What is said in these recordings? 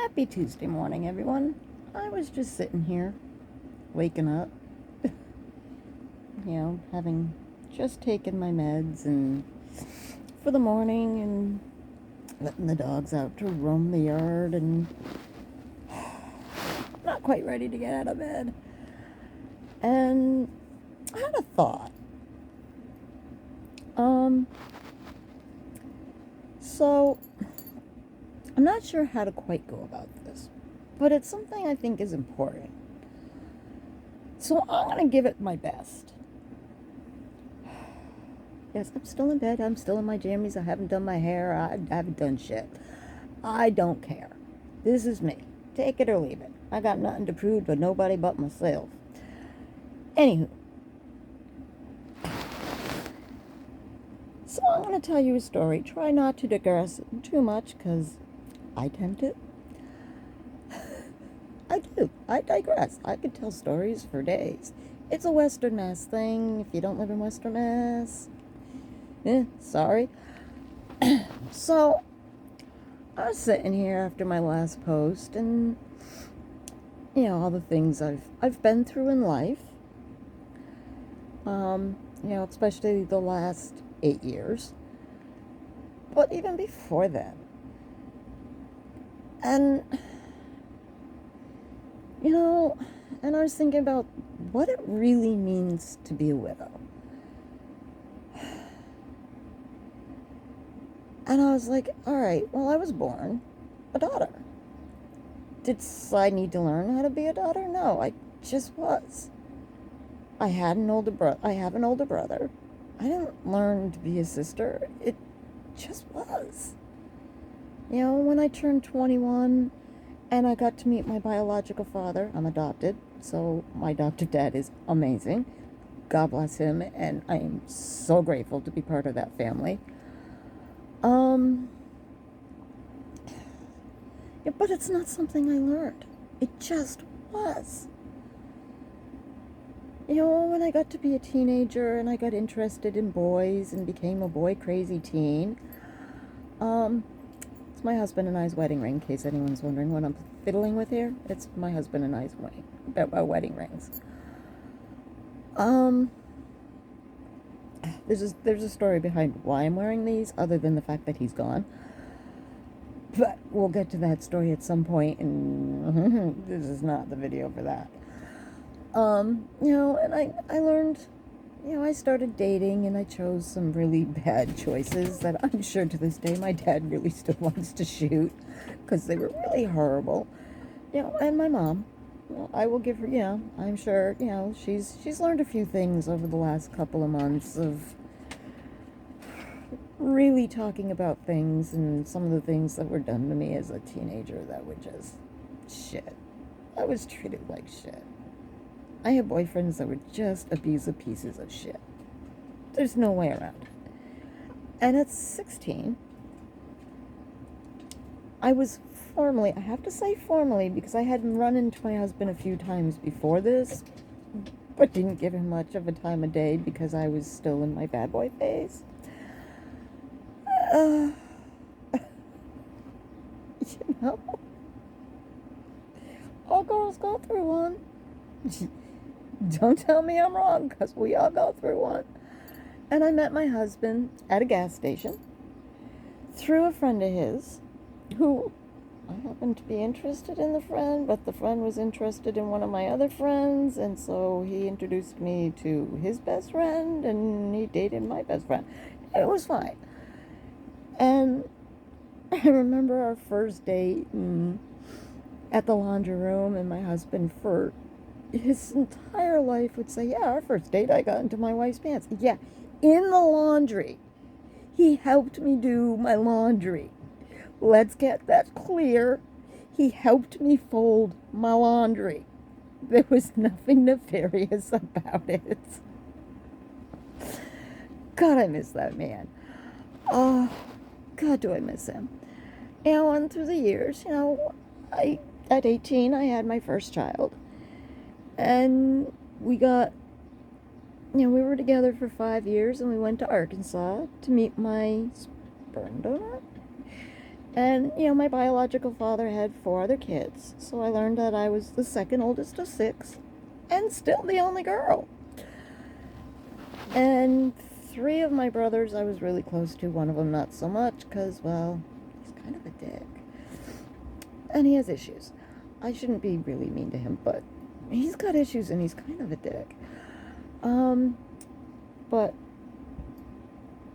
Happy Tuesday morning, everyone. I was just sitting here, waking up, having just taken my meds and for the morning and letting the dogs out to roam the yard and not quite ready to get out of bed. And I had a thought. So I'm not sure how to quite go about this, but it's something I think is important. So I'm going to give it my best. Yes, I'm still in bed. I'm still in my jammies. I haven't done my hair. I haven't done shit. I don't care. This is me. Take it or leave it. I got nothing to prove to nobody but myself. Anywho. So I'm going to tell you a story. Try not to digress too much because I tend to. I do. I digress. I could tell stories for days. It's a Western Mass thing. If you don't live in Western Mass, sorry. So, I was sitting here after my last post and, all the things I've been through in life. Especially the last 8 years. But even before that. And, and I was thinking about what it really means to be a widow. And I was like, all right, well, I was born a daughter. Did I need to learn how to be a daughter? No, I just was. I have an older brother. I didn't learn to be a sister. It just was. When I turned 21 and I got to meet my biological father, I'm adopted, so my adopted dad is amazing. God bless him, and I am so grateful to be part of that family. But it's not something I learned. It just was. When I got to be a teenager and I got interested in boys and became a boy-crazy teen, it's my husband and I's wedding ring, in case anyone's wondering what I'm fiddling with here. It's my husband and I's wedding rings. There's a story behind why I'm wearing these, other than the fact that he's gone. But we'll get to that story at some point, and this is not the video for that. And I learned, I started dating, and I chose some really bad choices that I'm sure to this day my dad really still wants to shoot, because they were really horrible. And my mom, I will give her, I'm sure, she's learned a few things over the last couple of months of really talking about things and some of the things that were done to me as a teenager that were just shit. I was treated like shit. I had boyfriends that were just abusive pieces of shit. There's no way around it. And at 16, I was formally, I have to say formally, because I had run into my husband a few times before this, but didn't give him much of a time of day because I was still in my bad boy phase. All girls go through one. Don't tell me I'm wrong, because we all go through one. And I met my husband at a gas station through a friend of his who I happened to be interested in the friend, but the friend was interested in one of my other friends, and so he introduced me to his best friend, and he dated my best friend. It was fine. And I remember our first date at the laundry room, and my husband for his entire life would say, yeah, our first date I got into my wife's pants. Yeah, in the laundry. He helped me do my laundry. Let's get that clear. He helped me fold my laundry. There was nothing nefarious about it. God, I miss that man. Oh, God, do I miss him. And through the years, at 18, I had my first child. And we got, we were together for 5 years, and we went to Arkansas to meet my sperm donor. And, my biological father had 4 other kids, so I learned that I was the second oldest of 6, and still the only girl. And 3 of my brothers I was really close to, one of them not so much, because, well, he's kind of a dick. And he has issues. I shouldn't be really mean to him, but he's got issues and he's kind of a dick. But,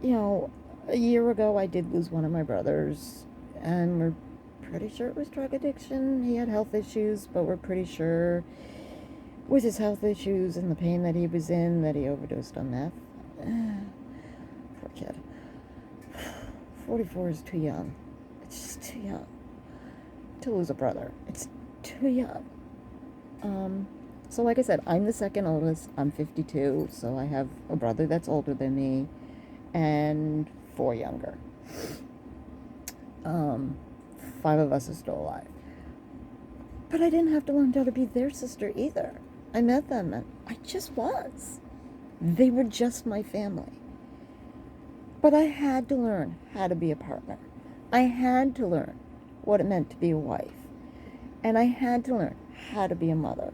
a year ago I did lose one of my brothers, and we're pretty sure it was drug addiction. He had health issues, but we're pretty sure with his health issues and the pain that he was in that he overdosed on meth. Poor kid. 44 is too young. It's just too young to lose a brother. It's too young. So like I said, I'm the second oldest. I'm 52, so I have a brother that's older than me and 4 younger. 5 of us are still alive. But I didn't have to learn how to be their sister either. I met them and I just was. They were just my family. But I had to learn how to be a partner. I had to learn what it meant to be a wife. And I had to learn how to be a mother.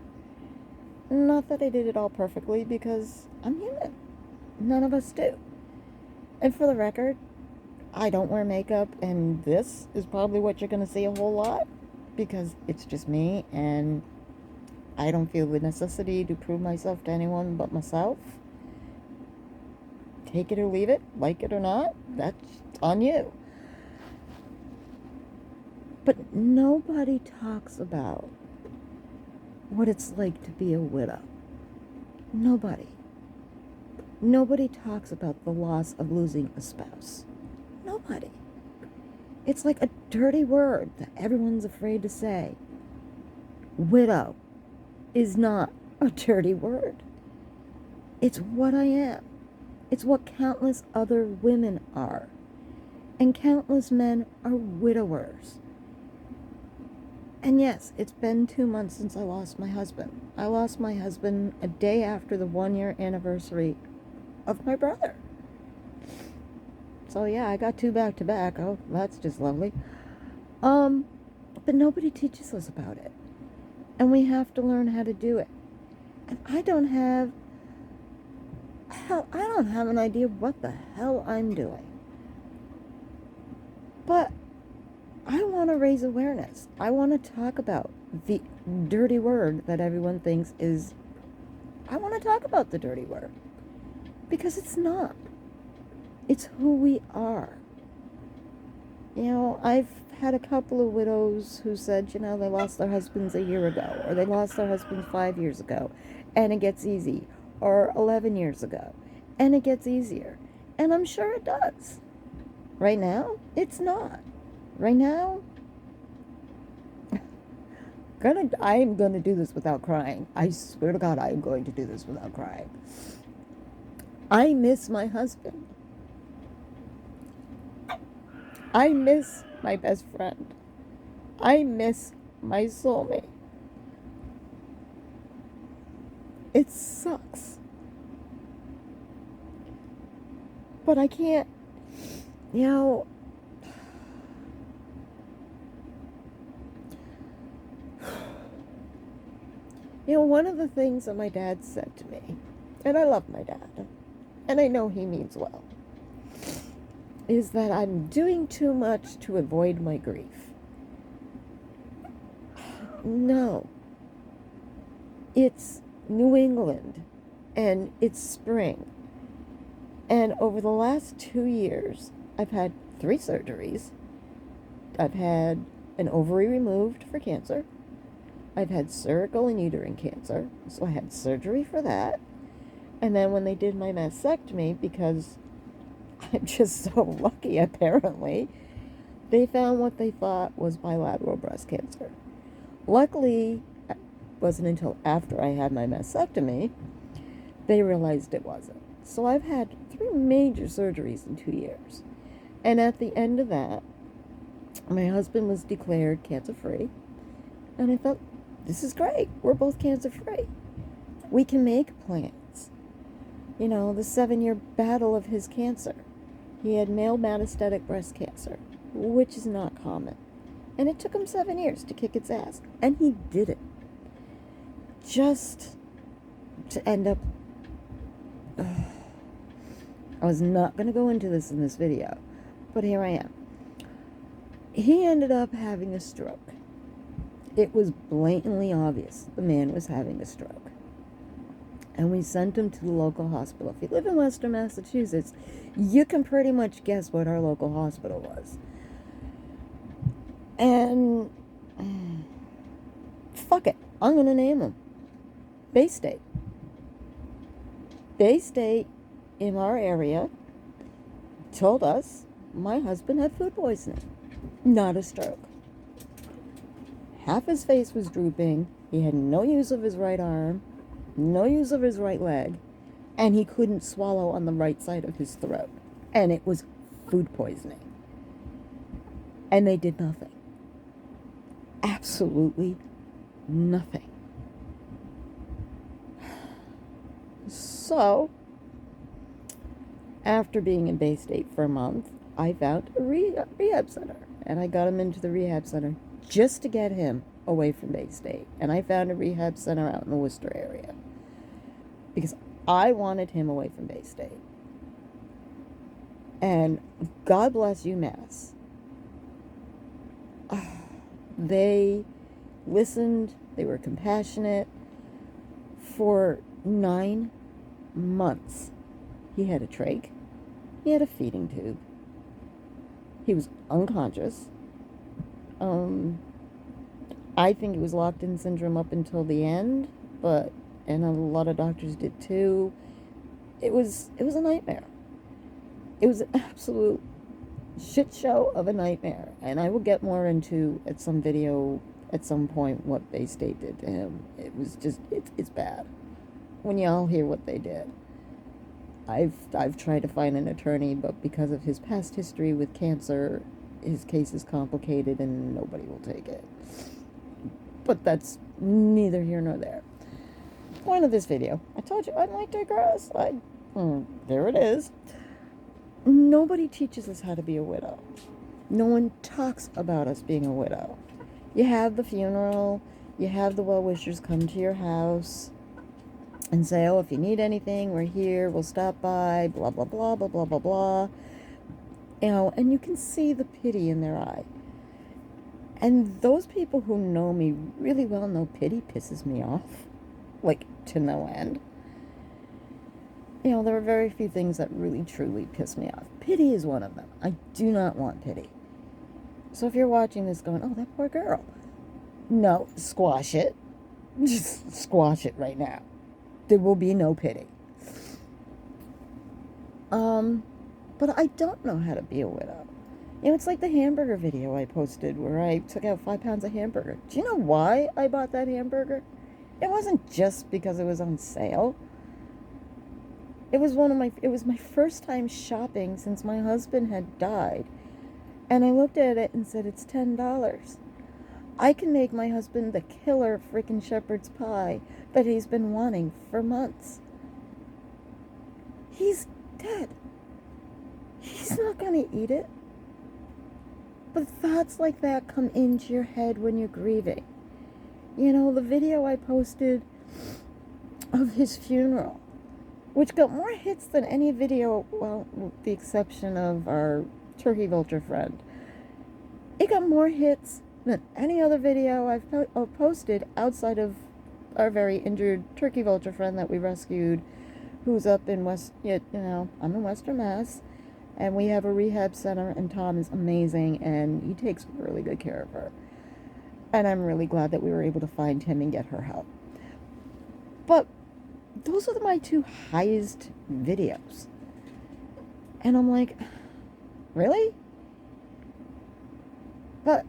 Not that I did it all perfectly, because I'm human. None of us do. And for the record, I don't wear makeup, and this is probably what you're going to see a whole lot, because it's just me, and I don't feel the necessity to prove myself to anyone but myself. Take it or leave it, like it or not, that's on you. But nobody talks about what it's like to be a widow. Nobody. Nobody talks about the loss of losing a spouse. Nobody. It's like a dirty word that everyone's afraid to say. Widow is not a dirty word. It's what I am. It's what countless other women are. And countless men are widowers. And yes, it's been 2 months since I lost my husband. I lost my husband a day after the 1-year anniversary of my brother. So yeah, I got 2 back to back. Oh, that's just lovely. But nobody teaches us about it. And we have to learn how to do it. And I don't have an idea what the hell I'm doing. But I want to raise awareness. I want to talk about the dirty word that everyone thinks is... I want to talk about the dirty word. Because it's not. It's who we are. I've had a couple of widows who said, they lost their husbands a year ago, or they lost their husbands 5 years ago, and it gets easy, or 11 years ago, and it gets easier. And I'm sure it does. Right now, it's not. Right now, I'm going to do this without crying. I swear to God, I'm going to do this without crying. I miss my husband. I miss my best friend. I miss my soulmate. It sucks. But I can't, one of the things that my dad said to me, and I love my dad, and I know he means well, is that I'm doing too much to avoid my grief. No. It's New England, and it's spring. And over the last 2 years, I've had 3 surgeries. I've had an ovary removed for cancer. I've had cervical and uterine cancer, so I had surgery for that. And then when they did my mastectomy, because I'm just so lucky apparently, they found what they thought was bilateral breast cancer. Luckily, it wasn't until after I had my mastectomy, they realized it wasn't. So I've had 3 major surgeries in 2 years. And at the end of that, my husband was declared cancer-free. And I thought, this is great. We're both cancer-free. We can make plans. The 7-year battle of his cancer. He had male metastatic breast cancer. which is not common. And it took him 7 years to kick its ass. And he did it. Just to end up... I was not going to go into this in this video, but here I am. He ended up having a stroke. It was blatantly obvious the man was having a stroke. And we sent him to the local hospital. If you live in Western Massachusetts, you can pretty much guess what our local hospital was. And fuck it, I'm going to name him. Baystate. Baystate in our area told us my husband had food poisoning, not a stroke. Half his face was drooping. He had no use of his right arm, no use of his right leg, and he couldn't swallow on the right side of his throat. And it was food poisoning. And they did nothing. Absolutely nothing. So, after being in Baystate for a month, I found a rehab center. And I got him into the rehab center just to get him away from Baystate. And I found a rehab center out in the Worcester area. Because I wanted him away from Baystate. And God bless UMass. They listened. They were compassionate. For 9 months, he had a trach. He had a feeding tube. He was unconscious. I think it was locked-in syndrome up until the end, and a lot of doctors did too. It was a nightmare. It was an absolute shit show of a nightmare, and I will get more into at some video at some point what Baystate did to him. It was just it's bad. When y'all hear what they did. I've tried to find an attorney, but because of his past history with cancer, his case is complicated and nobody will take it. But that's neither here nor there. Point of this video. I told you I might digress. There it is. Nobody teaches us how to be a widow. No one talks about us being a widow. You have the funeral. You have the well-wishers come to your house and say, oh, if you need anything, we're here, we'll stop by, blah, blah, blah, blah, blah, blah, blah. You know, and you can see the pity in their eye. And those people who know me really well know pity pisses me off, like, to no end. You know, there are very few things that really, truly piss me off. Pity is one of them. I do not want pity. So if you're watching this going, oh, that poor girl. No, squash it. Just squash it right now. There will be no pity. But I don't know how to be a widow. You know, it's like the hamburger video I posted where I took out 5 pounds of hamburger. Do you know why I bought that hamburger? It wasn't just because it was on sale. It was my first time shopping since my husband had died. And I looked at it and said, it's $10. I can make my husband the killer freaking shepherd's pie that he's been wanting for months. He's dead. He's not going to eat it. But thoughts like that come into your head when you're grieving. You know, the video I posted of his funeral, which got more hits than any video, well, with the exception of our turkey vulture friend. It got more hits than any other video I've posted outside of our very injured turkey vulture friend that we rescued, who's up in I'm in Western Mass, and we have a rehab center, and Tom is amazing, and he takes really good care of her. And I'm really glad that we were able to find him and get her help. But those are my 2 highest videos. And I'm like, really? But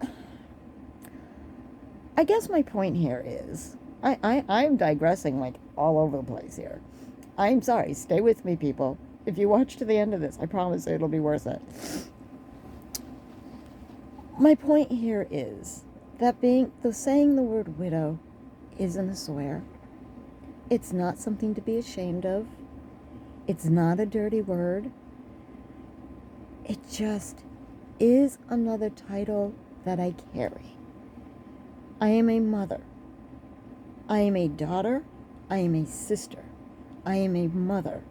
I guess my point here is, I'm digressing like all over the place here. I'm sorry, stay with me, people. If you watch to the end of this, I promise it'll be worth it. My point here is that saying the word widow isn't a swear. It's not something to be ashamed of. It's not a dirty word. It just is another title that I carry. I am a mother. I am a daughter. I am a sister. I am a mother.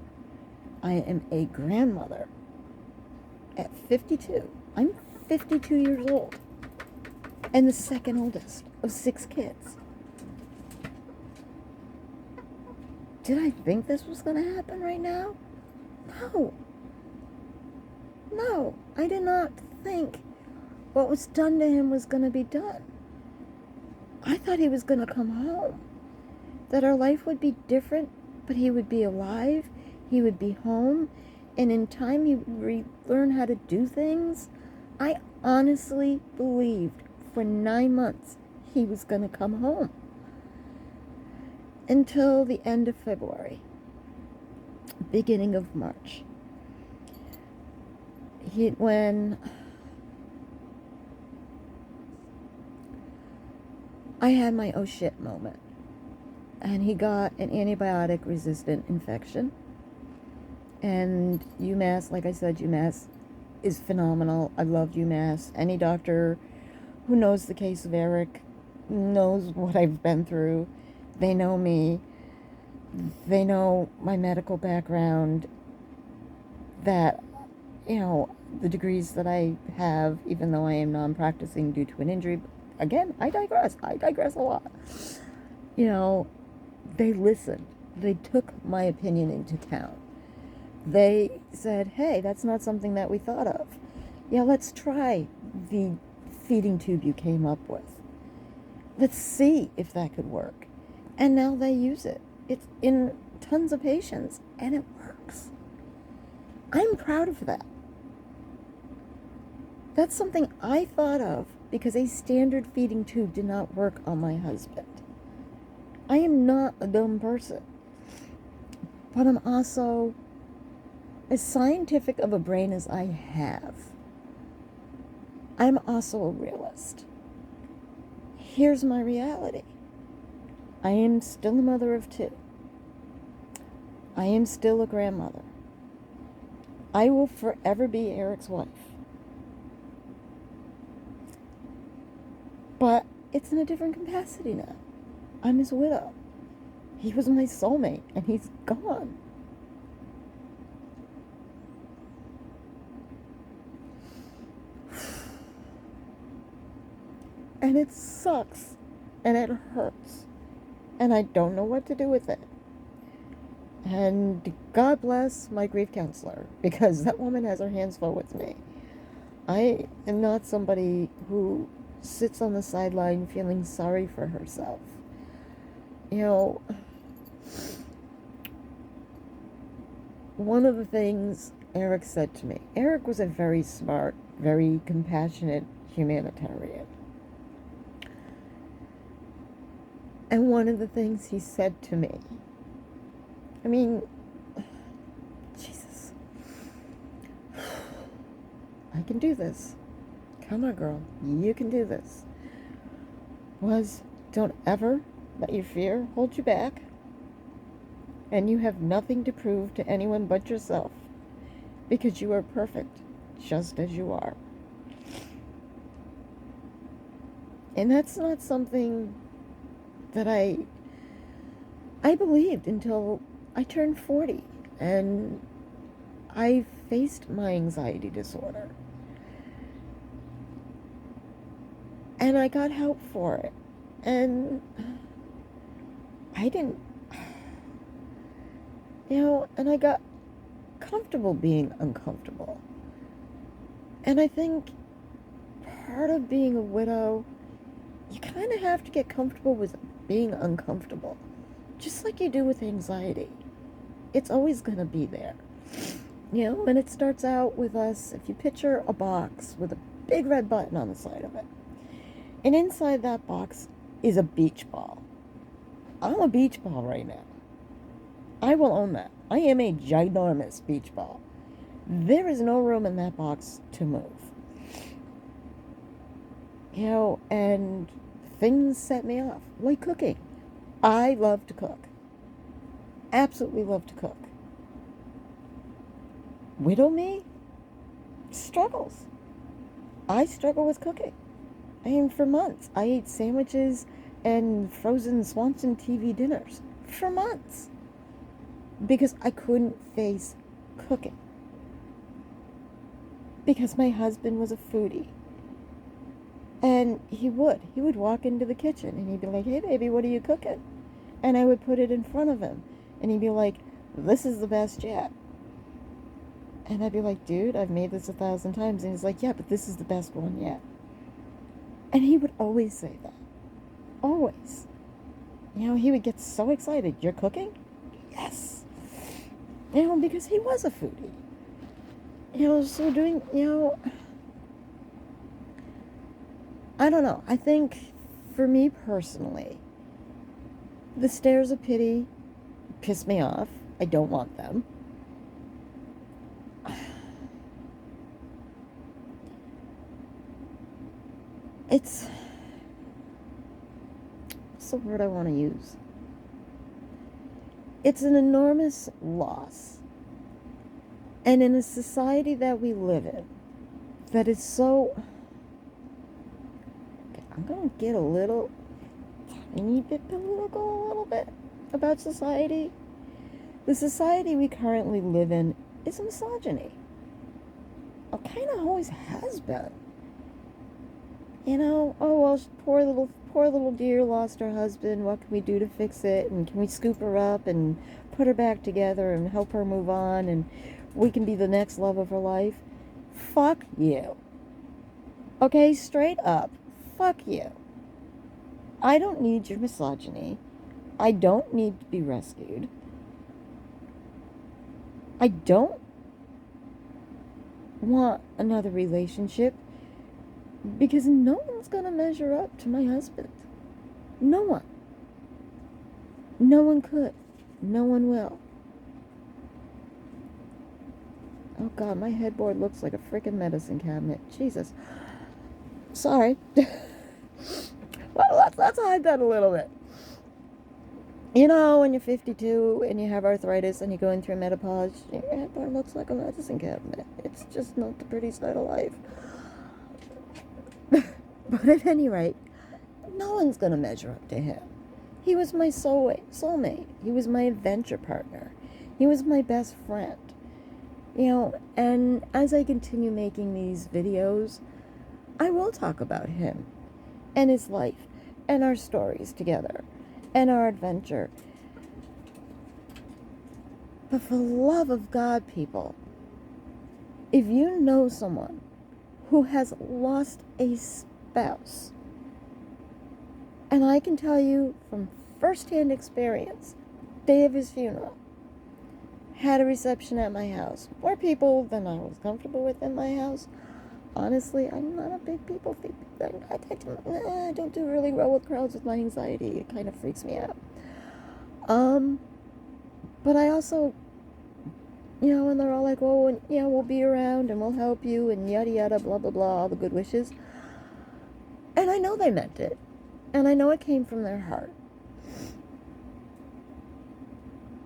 I am a grandmother. At 52, I'm 52 years old, and the second oldest of 6 kids. Did I think this was going to happen right now? No. No, I did not think what was done to him was going to be done. I thought he was going to come home, that our life would be different, but he would be alive, he would be home, and in time he would learn how to do things. I honestly believed for 9 months he was going to come home. Until the end of February, beginning of March. When I had my oh shit moment, and he got an antibiotic resistant infection. And UMass, like I said, UMass is phenomenal. I loved UMass. Any doctor who knows the case of Eric knows what I've been through. They know me. They know my medical background, that, the degrees that I have, even though I am non-practicing due to an injury. Again, I digress a lot. They listened. They took my opinion into account. They said, hey, that's not something that we thought of. Yeah, let's try the feeding tube you came up with. Let's see if that could work. And now they use it. It's in tons of patients, and it works. I'm proud of that. That's something I thought of because a standard feeding tube did not work on my husband. I am not a dumb person, but I'm also, as scientific of a brain as I have, I'm also a realist. Here's my reality. I am still a mother of 2. I am still a grandmother. I will forever be Eric's wife. But it's in a different capacity now. I'm his widow. He was my soulmate, and he's gone. And it sucks, and it hurts, and I don't know what to do with it. And God bless my grief counselor, because that woman has her hands full with me. I am not somebody who sits on the sideline feeling sorry for herself. One of the things Eric said to me, Eric was a very smart, very compassionate humanitarian. And one of the things he said to me, Jesus, I can do this. Come on, girl, you can do this. Was, don't ever let your fear hold you back. And you have nothing to prove to anyone but yourself, because you are perfect just as you are. And that's not something that I believed until I turned 40 and I faced my anxiety disorder. And I got help for it. And I didn't, and I got comfortable being uncomfortable. And I think part of being a widow, you kind of have to get comfortable with being uncomfortable. Just like you do with anxiety. It's always going to be there. And it starts out with us, if you picture a box with a big red button on the side of it. And inside that box is a beach ball. I'm a beach ball right now. I will own that. I am a ginormous beach ball. There is no room in that box to move. And things set me off, like cooking. I love to cook. Absolutely love to cook. Widow me struggles. I struggle with cooking. I mean, for months, I ate sandwiches and frozen Swanson TV dinners for months because I couldn't face cooking. Because my husband was a foodie. And he would walk into the kitchen and he'd be like, "Hey baby, what are you cooking?" And I would put it in front of him and he'd be like, "This is the best yet." And I'd be like, "Dude, I've made this 1,000 times." And he's like, "Yeah, but this is the best one yet." And he would always say that. Always. You know, he would get so excited. "You're cooking?" "Yes." You know, because he was a foodie. You know, so doing, I don't know. I think for me personally, the stares of pity piss me off. I don't want them. What's the word I want to use? It's an enormous loss. And in a society that we live in, that is so... I'm going to get a little, tiny bit political a little bit about society. The society we currently live in is misogyny. It kind of always has been. You know, "Oh, well, poor little dear lost her husband. What can we do to fix it? And can we scoop her up and put her back together and help her move on? And we can be the next love of her life." Fuck you. Okay, straight up. Fuck you. I don't need your misogyny. I don't need to be rescued. I don't want another relationship because no one's gonna measure up to my husband. No one. No one could. No one will. Oh God, my headboard looks like a freaking medicine cabinet. Jesus. Sorry. Well, let's hide that a little bit. You know, when you're 52 and you have arthritis and you're going through menopause, your headboard looks like a medicine cabinet. It's just not the pretty side of life. But at any rate, no one's going to measure up to him. He was my soulmate. He was my adventure partner. He was my best friend. You know, and as I continue making these videos, I will talk about him and his life and our stories together and our adventure. But for the love of God, people, if you know someone who has lost a spouse, and I can tell you from firsthand experience, day of his funeral, had a reception at my house, more people than I was comfortable with in my house. Honestly, I'm not a big people thing. I don't do really well with crowds with my anxiety. It kind of freaks me out. But I also, you know, and they're all like, "Oh, yeah, we'll be around and we'll help you and yada yada, blah blah blah, all the good wishes." And I know they meant it, and I know it came from their heart.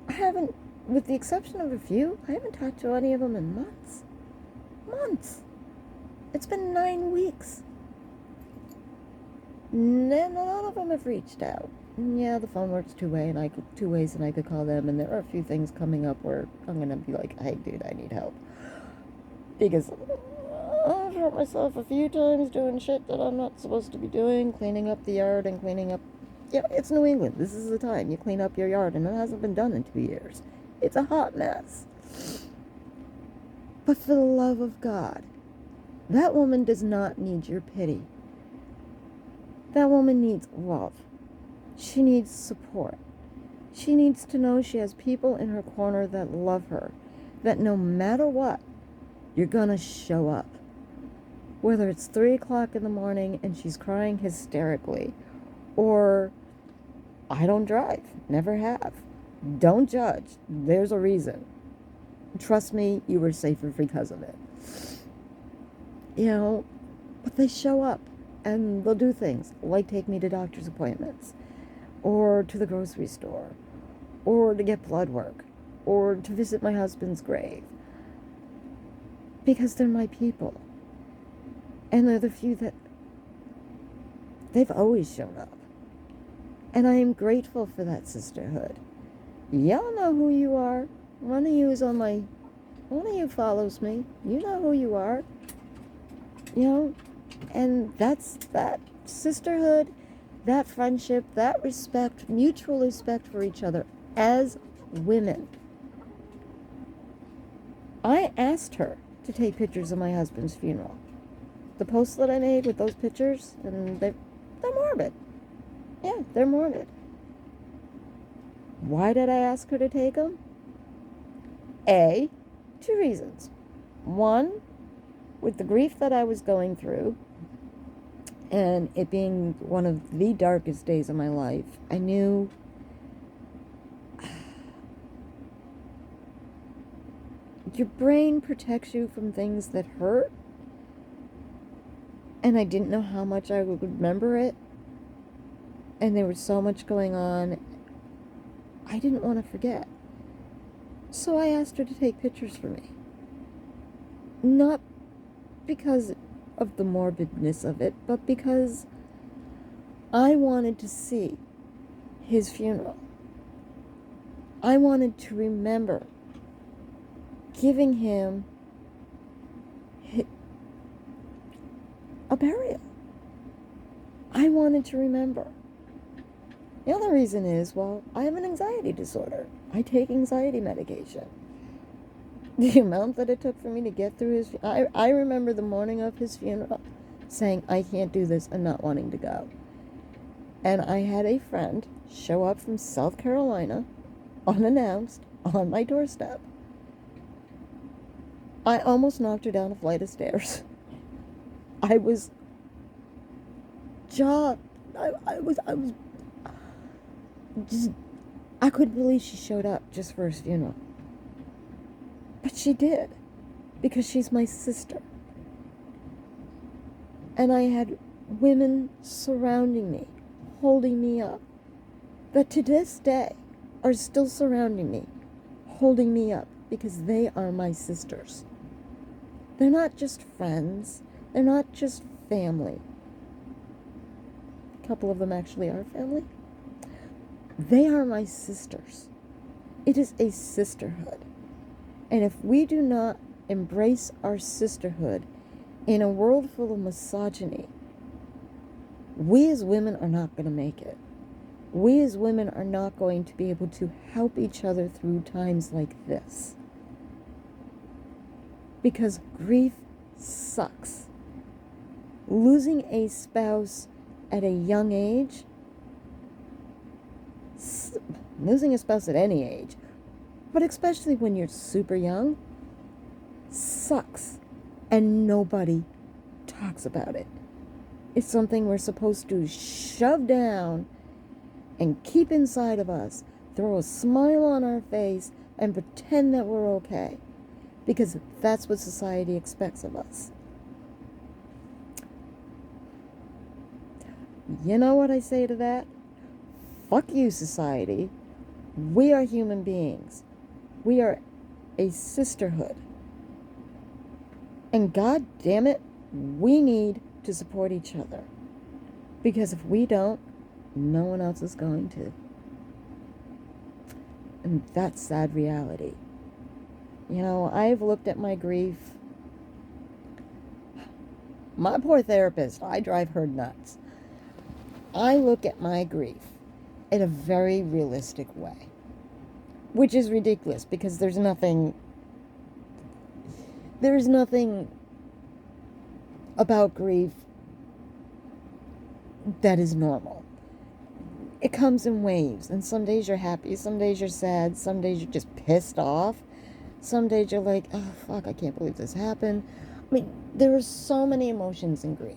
I haven't, with the exception of a few, I haven't talked to any of them in months. Months. It's been 9 weeks. None of them have reached out. Yeah, the phone works two ways, and I could call them, and there are a few things coming up where I'm gonna be like, "Hey, dude, I need help," because I've hurt myself a few times doing shit that I'm not supposed to be doing, cleaning up the yard and cleaning up. Yeah, it's New England. This is the time you clean up your yard, and it hasn't been done in 2 years. It's a hot mess. But for the love of God, that woman does not need your pity. That woman needs love. She needs support. She needs to know she has people in her corner that love her, that no matter what, you're gonna show up. Whether it's 3 o'clock in the morning and she's crying hysterically, or I don't drive, never have. Don't judge. There's a reason. Trust me, you were safer because of it. You know, but they show up and they'll do things like take me to doctor's appointments, or to the grocery store, or to get blood work, or to visit my husband's grave. Because they're my people. And they're the few that they've always shown up. And I am grateful for that sisterhood. Y'all know who you are. One of you follows me. You know who you are. And that's that sisterhood, that friendship, that respect, mutual respect for each other as women. I asked her to take pictures of my husband's funeral. The posts that I made with those pictures, and they're morbid. Yeah, they're morbid. Why did I ask her to take them? Two reasons. One, with the grief that I was going through, and it being one of the darkest days of my life, I knew your brain protects you from things that hurt, and I didn't know how much I would remember it, and there was so much going on, I didn't want to forget. So I asked her to take pictures for me. Not because of the morbidness of it, but because I wanted to see his funeral. I wanted to remember giving him a burial. I wanted to remember. The other reason is, well, I have an anxiety disorder. I take anxiety medication. The amount that it took for me to get through I remember the morning of his funeral saying, I can't do this, and not wanting to go. And I had a friend show up from South Carolina, unannounced, on my doorstep. I almost knocked her down a flight of stairs. I was I couldn't believe she showed up just for his funeral. But she did, because she's my sister. And I had women surrounding me, holding me up, that to this day are still surrounding me, holding me up, because they are my sisters. They're not just friends. They're not just family. A couple of them actually are family. They are my sisters. It is a sisterhood. And if we do not embrace our sisterhood in a world full of misogyny, we as women are not going to make it. We as women are not going to be able to help each other through times like this. Because grief sucks. Losing a spouse at a young age, losing a spouse at any age, but especially when you're super young, sucks. And nobody talks about it. It's something we're supposed to shove down and keep inside of us, throw a smile on our face, and pretend that we're okay. Because that's what society expects of us. You know what I say to that? Fuck you, society. We are human beings. We are a sisterhood. And God damn it, we need to support each other. Because if we don't, no one else is going to. And that's sad reality. You know, I've looked at my grief. My poor therapist, I drive her nuts. I look at my grief in a very realistic way. Which is ridiculous, because there's nothing about grief that is normal. It comes in waves, and some days you're happy, some days you're sad, some days you're just pissed off, some days you're like, oh fuck, I can't believe this happened. I mean, there are so many emotions in grief.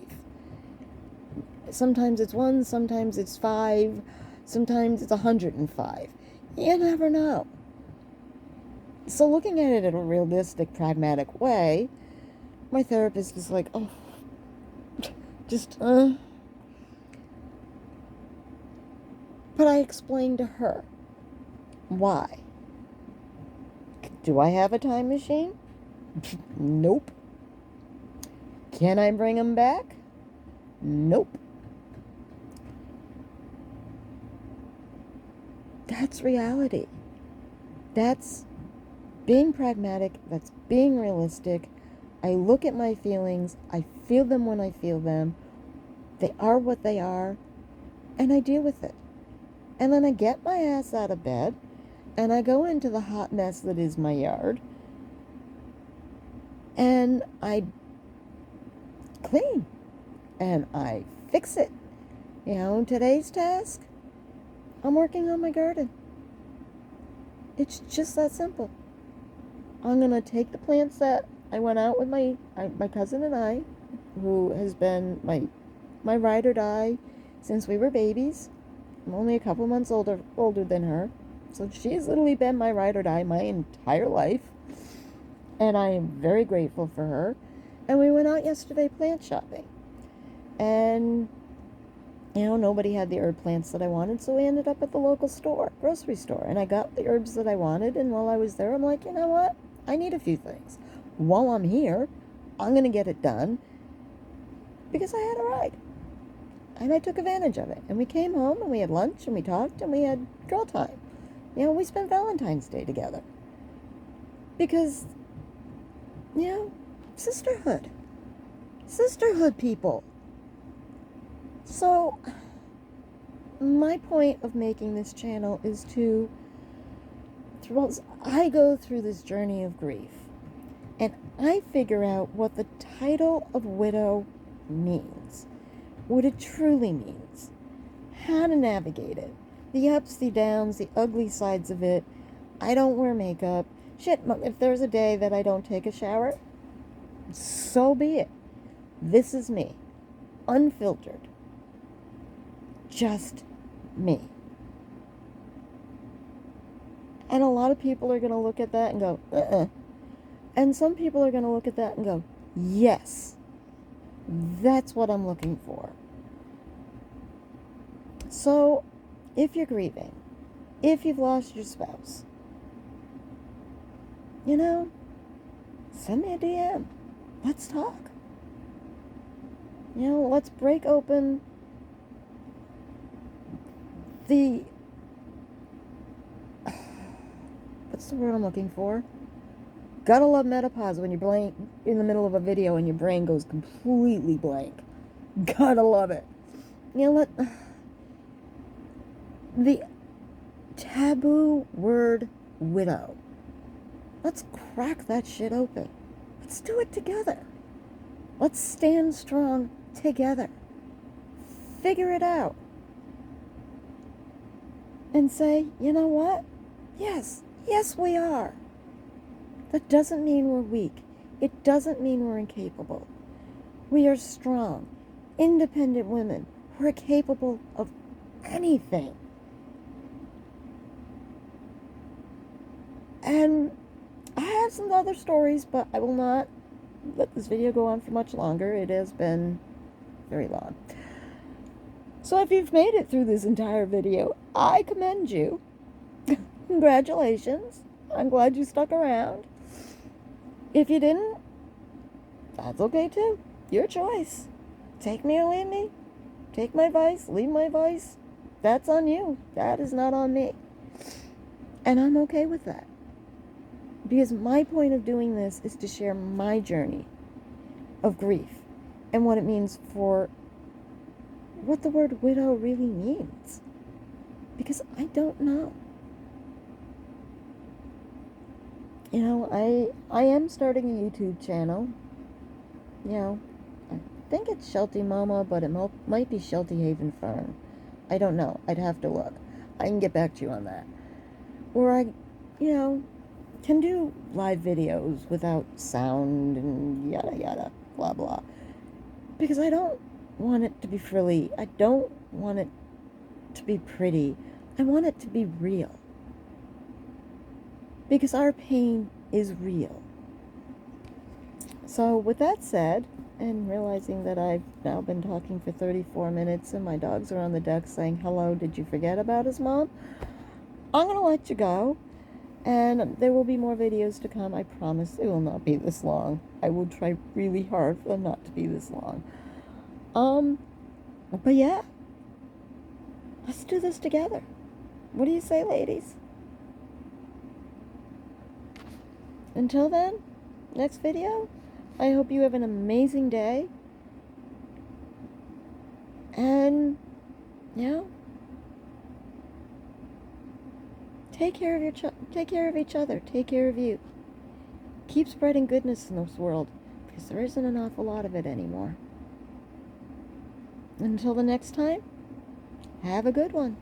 Sometimes it's 1, sometimes it's 5, sometimes it's 105. You never know. So looking at it in a realistic, pragmatic way, my therapist is like, oh, But I explained to her why. Do I have a time machine? Nope. Can I bring them back? Nope. That's reality. That's being pragmatic. That's being realistic. I look at my feelings. I feel them when I feel them. They are what they are. And I deal with it. And then I get my ass out of bed. And I go into the hot mess that is my yard. And I clean. And I fix it. You know, today's task, I'm working on my garden. It's just that simple. I'm going to take the plants that I went out with my cousin and I, who has been my ride or die since we were babies. I'm only a couple months older than her. So she's literally been my ride or die my entire life. And I am very grateful for her. And we went out yesterday plant shopping. And, you know, nobody had the herb plants that I wanted, so we ended up at the local store, grocery store. And I got the herbs that I wanted, and while I was there, I'm like, you know what? I need a few things. While I'm here, I'm going to get it done because I had a ride. And I took advantage of it. And we came home, and we had lunch, and we talked, and we had girl time. You know, we spent Valentine's Day together. Because, you know, sisterhood. Sisterhood, people. So, my point of making this channel is to, I go through this journey of grief, and I figure out what the title of widow means, what it truly means, how to navigate it, the ups, the downs, the ugly sides of it. I don't wear makeup. Shit, if there's a day that I don't take a shower, so be it. This is me, unfiltered. Just me. And a lot of people are going to look at that and go, And some people are going to look at that and go, yes, that's what I'm looking for. So, if you're grieving, if you've lost your spouse, you know, send me a DM. Let's talk. You know, let's break open what's the word I'm looking for? Gotta love menopause when you're blank in the middle of a video and your brain goes completely blank. Gotta love it. You know, the taboo word widow. Let's crack that shit open. Let's do it together. Let's stand strong together. Figure it out. And say, you know what? Yes, we are. That doesn't mean we're weak. It doesn't mean we're incapable. We are strong, independent women who are capable of anything. And I have some other stories, but I will not let this video go on for much longer. It has been very long. So if you've made it through this entire video, I commend you. Congratulations. I'm glad you stuck around. If you didn't, that's okay too. Your choice. Take me or leave me. Take my advice, leave my advice. That's on you. That is not on me. And I'm okay with that. Because my point of doing this is to share my journey of grief and what it means for what the word widow really means. Because I don't know. You know, I am starting a YouTube channel. You know, I think it's Shelty Mama, but it might be Shelty Haven Fern. I don't know. I'd have to look. I can get back to you on that. Where I, you know, can do live videos without sound and yada yada, blah blah. Because I don't want it to be frilly. I don't want it to be pretty. I want it to be real. Because our pain is real. So with that said, and realizing that I've now been talking for 34 minutes and my dogs are on the deck saying, hello, did you forget about his mom? I'm going to let you go. And there will be more videos to come. I promise they will not be this long. I will try really hard for them not to be this long. But yeah, let's do this together. What do you say, ladies? Until then, next video, I hope you have an amazing day. And, you know, take care of each other. Take care of you. Keep spreading goodness in this world, because there isn't an awful lot of it anymore. Until the next time, have a good one.